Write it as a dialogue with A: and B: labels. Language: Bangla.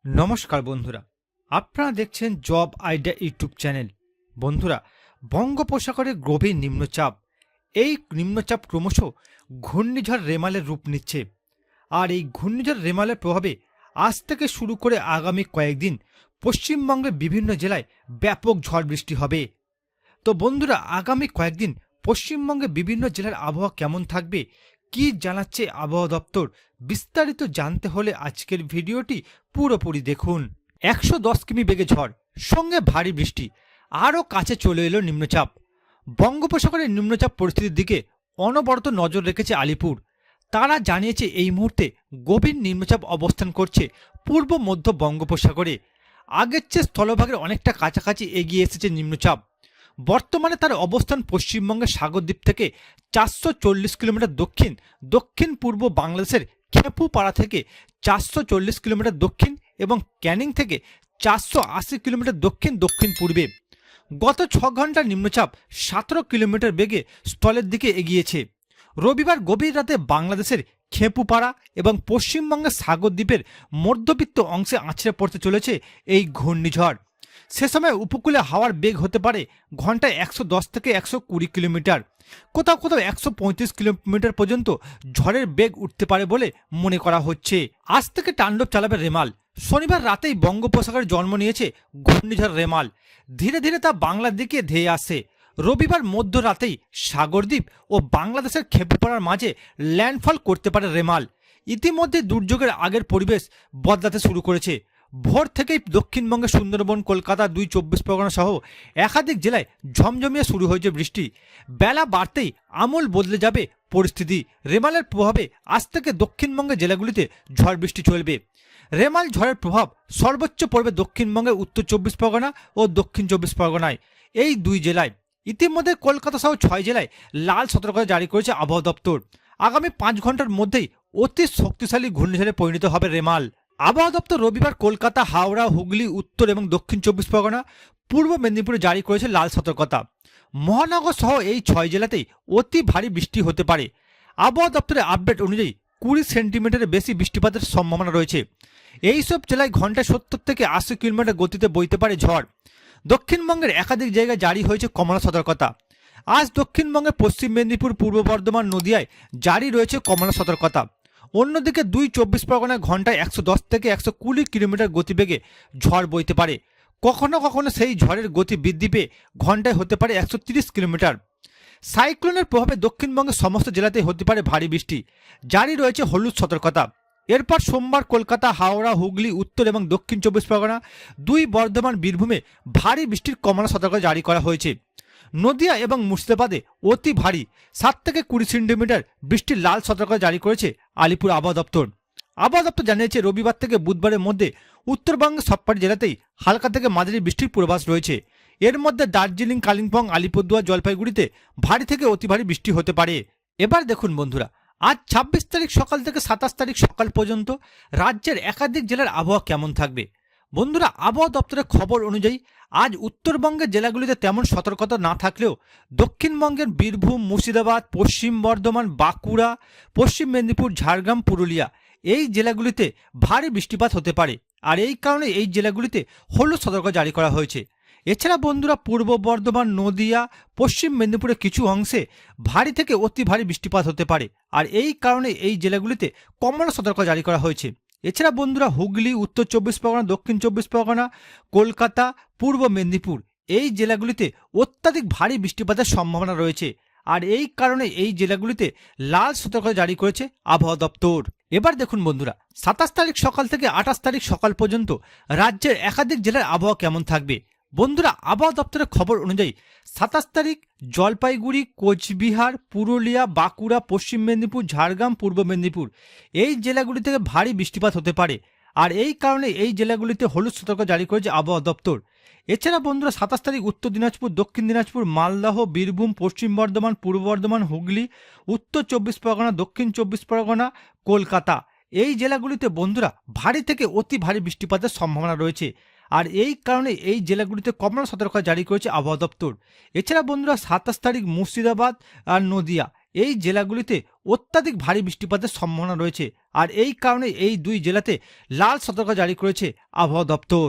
A: নমস্কার বন্ধুরা, আপনারা দেখছেন জব আইডিয়া ইউটিউব চ্যানেল। বন্ধুরা, বঙ্গোপসাগরে গভীর নিম্নচাপ, এই নিম্নচাপ ক্রমশ ঘূর্ণিঝড় রেমালের রূপ নিচ্ছে। আর এই ঘূর্ণিঝড় রেমালের প্রভাবে আজ থেকে শুরু করে আগামী কয়েকদিন পশ্চিমবঙ্গের বিভিন্ন জেলায় ব্যাপক ঝড় বৃষ্টি হবে। তো বন্ধুরা, আগামী কয়েকদিন পশ্চিমবঙ্গের বিভিন্ন জেলার আবহাওয়া কেমন থাকবে, কি জানাচ্ছে আবহাওয়া দপ্তর, বিস্তারিত জানতে হলে আজকের ভিডিওটি পুরোপুরি দেখুন। 110 কিমি বেগে ঝড়, সঙ্গে ভারী বৃষ্টি, আরও কাছে চলে এলো নিম্নচাপ। বঙ্গোপসাগরের নিম্নচাপ পরিস্থিতির দিকে অনবরত নজর রেখেছে আলিপুর। তারা জানিয়েছে এই মুহূর্তে গভীর নিম্নচাপ অবস্থান করছে পূর্ব মধ্য বঙ্গোপসাগরে। আগের চেয়ে স্থলভাগের অনেকটা কাছাকাছি এগিয়ে এসেছে নিম্নচাপ। বর্তমানে তার অবস্থান পশ্চিমবঙ্গের সাগরদ্বীপ থেকে 440 কিলোমিটার দক্ষিণ দক্ষিণ পূর্ব বাংলাদেশের খেপুপাড়া থেকে 440 কিলোমিটার দক্ষিণ এবং ক্যানিং থেকে 480 কিলোমিটার দক্ষিণ দক্ষিণ পূর্বে। গত 6 ঘন্টার নিম্নচাপ 17 কিলোমিটার বেগে স্থলের দিকে এগিয়েছে। রবিবার গভীর রাতে বাংলাদেশের খেপুপাড়া এবং পশ্চিমবঙ্গের সাগরদ্বীপের মধ্যবিত্ত অংশে আছড়ে পড়তে চলেছে এই ঘূর্ণিঝড়। সে সময় উপকূলে হাওয়ার বেগ হতে পারে ঘন্টায় 110 থেকে 120 কিলোমিটার, কোথাও কোথাও 135 কিলোমিটার পর্যন্ত ঝড়ের বেগ উঠতে পারে বলে মনে করা হচ্ছে। আজ থেকে তাণ্ডব চালাবে রেমাল। শনিবার রাতেই বঙ্গোপসাগরে জন্ম নিয়েছে ঘূর্ণিঝড় রেমাল। ধীরে ধীরে তা বাংলার দিকে ধেয়ে আসে। রবিবার মধ্যরাতেই সাগরদ্বীপ ও বাংলাদেশের খেপুপাড়ার মাঝে ল্যান্ডফল করতে পারে রেমাল। ইতিমধ্যে দুর্যোগের আগের পরিবেশ বদলাতে শুরু করেছে। ভোর থেকেই দক্ষিণবঙ্গের সুন্দরবন, কলকাতা, 24 পরগনা সহ একাধিক জেলায় ঝমঝমিয়ে শুরু হয়েছে বৃষ্টি। বেলা বাড়তেই আমূল বদলে যাবে পরিস্থিতি। রেমালের প্রভাবে আজ থেকে দক্ষিণবঙ্গের জেলাগুলিতে ঝড় বৃষ্টি চলবে। রেমাল ঝড়ের প্রভাব সর্বোচ্চ পড়বে দক্ষিণবঙ্গের উত্তর 24 পরগনা ও দক্ষিণ 24 পরগনায়, এই দুই জেলায়। ইতিমধ্যে কলকাতা সহ 6 জেলায় লাল সতর্কতা জারি করেছে আবহাওয়া দপ্তর। আগামী 5 ঘন্টার মধ্যেই অতি শক্তিশালী ঘূর্ণিঝড়ে পরিণত হবে রেমাল। আবহাওয়া দপ্তর রবিবার কলকাতা, হাওড়া, হুগলি, উত্তর এবং দক্ষিণ 24 পরগনা, পূর্ব মেদিনীপুরে জারি করেছে লাল সতর্কতা। মহানগর সহ এই 6 জেলাতেই অতি ভারী বৃষ্টি হতে পারে। আবহাওয়া দপ্তরের আপডেট অনুযায়ী 20 সেন্টিমিটারের বেশি বৃষ্টিপাতের সম্ভাবনা রয়েছে। এইসব জেলায় ঘন্টায় 70 থেকে 80 কিলোমিটার গতিতে বইতে পারে ঝড়। দক্ষিণবঙ্গের একাধিক জায়গায় জারি হয়েছে কমলা সতর্কতা। আজ দক্ষিণবঙ্গের পশ্চিম মেদিনীপুর, পূর্ব বর্ধমান, নদিয়ায় জারি রয়েছে কমলা সতর্কতা। অন্যদিকে 24 পরগনায় ঘন্টায় 110 থেকে 120 কিলোমিটার গতিবেগে ঝড় বইতে পারে। কখনো কখনো সেই ঝড়ের গতি বৃদ্ধি পেয়ে ঘন্টায় হতে পারে 130 কিলোমিটার। সাইক্লোনের প্রভাবে দক্ষিণবঙ্গের সমস্ত জেলাতেই হতে পারে ভারী বৃষ্টি। জারি রয়েছে হলুদ সতর্কতা। এরপর সোমবার কলকাতা, হাওড়া, হুগলি, উত্তর এবং দক্ষিণ 24 পরগনা, 2 বর্ধমান, বীরভূমে ভারী বৃষ্টির কমলা সতর্কতা জারি করা হয়েছে। নদিয়া এবং মুর্শিদাবাদে অতি ভারী 7 থেকে 20 সেন্টিমিটার বৃষ্টির লাল সতর্কতা জারি করেছে আলিপুর আবহাওয়া দপ্তর। আবহাওয়া দপ্তর জানিয়েছে রবিবার থেকে বুধবারের মধ্যে উত্তরবঙ্গের সবকটি জেলাতেই হালকা থেকে মাঝারি বৃষ্টির পূর্বাভাস রয়েছে। এর মধ্যে দার্জিলিং, কালিম্পং, আলিপুরদুয়ার, জলপাইগুড়িতে ভারী থেকে অতি ভারী বৃষ্টি হতে পারে। এবার দেখুন বন্ধুরা, আজ 26 তারিখ সকাল থেকে 27 তারিখ সকাল পর্যন্ত রাজ্যের একাধিক জেলার আবহাওয়া কেমন থাকবে। বন্ধুরা, আবহাওয়া দপ্তরের খবর অনুযায়ী আজ উত্তরবঙ্গের জেলাগুলিতে তেমন সতর্কতা না থাকলেও দক্ষিণবঙ্গের বীরভূম, মুর্শিদাবাদ, পশ্চিম বর্ধমান, বাঁকুড়া, পশ্চিম মেদিনীপুর, ঝাড়গ্রাম, পুরুলিয়া, এই জেলাগুলিতে ভারী বৃষ্টিপাত হতে পারে। আর এই কারণে এই জেলাগুলিতে হলুদ সতর্কতা জারি করা হয়েছে। এছাড়া বন্ধুরা, পূর্ব বর্ধমান, নদিয়া, পশ্চিম মেদিনীপুরের কিছু অংশে ভারী থেকে অতি ভারী বৃষ্টিপাত হতে পারে। আর এই কারণে এই জেলাগুলিতে কমলা সতর্কতা জারি করা হয়েছে। এছাড়া বন্ধুরা, হুগলি, উত্তর 24 পরগনা, দক্ষিণ 24 পরগনা, কলকাতা, পূর্ব মেদিনীপুর, এই জেলাগুলিতে অত্যাধিক ভারী বৃষ্টিপাতের সম্ভাবনা রয়েছে। আর এই কারণে এই জেলাগুলিতে লাল সতর্কতা জারি করেছে আবহাওয়া দপ্তর। এবার দেখুন বন্ধুরা, 27 তারিখ সকাল থেকে 28 তারিখ সকাল পর্যন্ত রাজ্যের একাধিক জেলার আবহাওয়া কেমন থাকবে। বন্ধুরা, আবহাওয়া দপ্তরের খবর অনুযায়ী 27 তারিখ জলপাইগুড়ি, কোচবিহার, পুরুলিয়া, বাঁকুড়া, পশ্চিম মেদিনীপুর, ঝাড়গ্রাম, পূর্ব মেদিনীপুর, এই জেলাগুলি থেকে ভারী বৃষ্টিপাত হতে পারে। আর এই কারণে এই জেলাগুলিতে হলুদ সতর্কতা জারি করেছে আবহাওয়া দপ্তর। এছাড়া বন্ধুরা, 27 তারিখ উত্তর দিনাজপুর, দক্ষিণ দিনাজপুর, মালদহ, বীরভূম, পশ্চিম বর্ধমান, পূর্ব বর্ধমান, হুগলি, উত্তর 24 পরগনা, দক্ষিণ 24 পরগনা, কলকাতা, এই জেলাগুলিতে বন্ধুরা ভারী থেকে অতি ভারী বৃষ্টিপাতের সম্ভাবনা রয়েছে। আর এই কারণে এই জেলাগুলিতে কমলা সতর্কতা জারি করেছে আবহাওয়া দপ্তর। এছাড়া বন্ধুরা, 27 তারিখ মুর্শিদাবাদ আর নদিয়া, এই জেলাগুলিতে অত্যাধিক ভারী বৃষ্টিপাতের সম্ভাবনা রয়েছে, আর এই কারণে এই দুই জেলাতে লাল সতর্কতা জারি করেছে আবহাওয়া দপ্তর।